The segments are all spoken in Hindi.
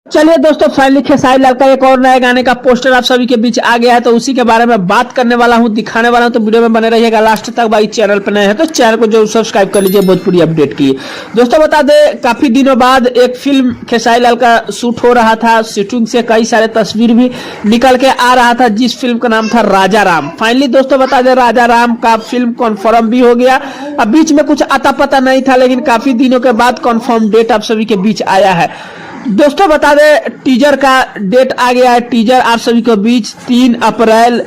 चलिए दोस्तों, फाइनली खेसारी लाल का एक और नए गाने का पोस्टर आप सभी के बीच आ गया है, तो उसी के बारे में बात करने वाला हूं, दिखाने वाला हूं। तो वीडियो में बने रहिएगा लास्ट तक। भाई चैनल पर नए हैं तो चैनल को जरूर सब्सक्राइब कर लीजिए भोजपुरी अपडेट की। दोस्तों बता दें, काफी दिनों बाद एक फिल्म खेसारी लाल का शूट हो रहा था। शूटिंग से कई सारे तस्वीर भी निकल के आ रहा था, जिस फिल्म का नाम था राजा राम। फाइनली दोस्तों बता दें, राजा राम का फिल्म कन्फर्म भी हो गया। अब बीच में कुछ आता पता नहीं था, लेकिन काफी दिनों के बाद कन्फर्म डेट आप सभी के बीच आया है। दोस्तों बता दें, टीजर का डेट आ गया है। टीजर आप सभी के बीच 3 अप्रैल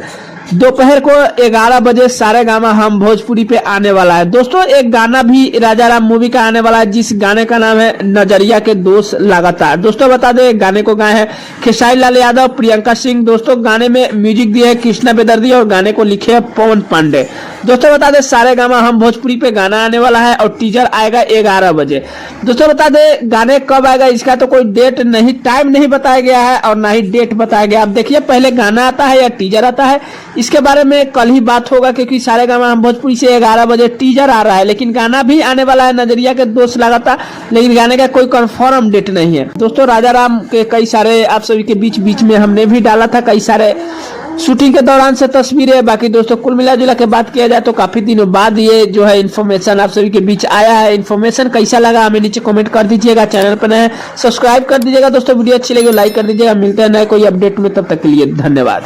दोपहर को 11 बजे सारेगामा हम भोजपुरी पे आने वाला है। दोस्तों एक गाना भी राजा राम मूवी का आने वाला है, जिस गाने का नाम है नजरिया के दोस्त लगातार। दोस्तों बता दें, गाने को गाए हैं खेसारी लाल यादव, प्रियंका सिंह। दोस्तों गाने में म्यूजिक दिए है कृष्णा बेदर्दी और गाने को लिखे है पवन पांडे। दोस्तों बता दें, सारेगामा हम भोजपुरी पे गाना आने वाला है और टीजर आएगा 11 बजे। दोस्तों बता दें, गाने कब आएगा इसका तो कोई डेट नहीं, टाइम नहीं बताया गया है और ना ही डेट बताया गया। आप देखिए, पहले गाना आता है या टीजर आता है, इसके बारे में कल ही बात होगा, क्योंकि सारेगामा हम भोजपुरी से 11 बजे टीजर आ रहा है। लेकिन गाना भी आने वाला है नजरिया के दोस्त लगातार, लेकिन गाने का कोई कंफर्म डेट नहीं है। दोस्तों राजा राम के कई सारे आप सभी के बीच में हमने भी डाला था कई सारे शूटिंग के दौरान से तस्वीरें। बाकी दोस्तों कुल मिला जुला के बात किया जाए तो काफी दिनों बाद ये जो है इन्फॉर्मेशन आप सभी के बीच आया है। इन्फॉर्मेशन कैसा लगा हमें नीचे कमेंट कर दीजिएगा। चैनल पर नए सब्सक्राइब कर दीजिएगा। दोस्तों वीडियो अच्छी लगी लाइक कर दीजिएगा। मिलते हैं नए कोई अपडेट में, तब तक के लिए धन्यवाद।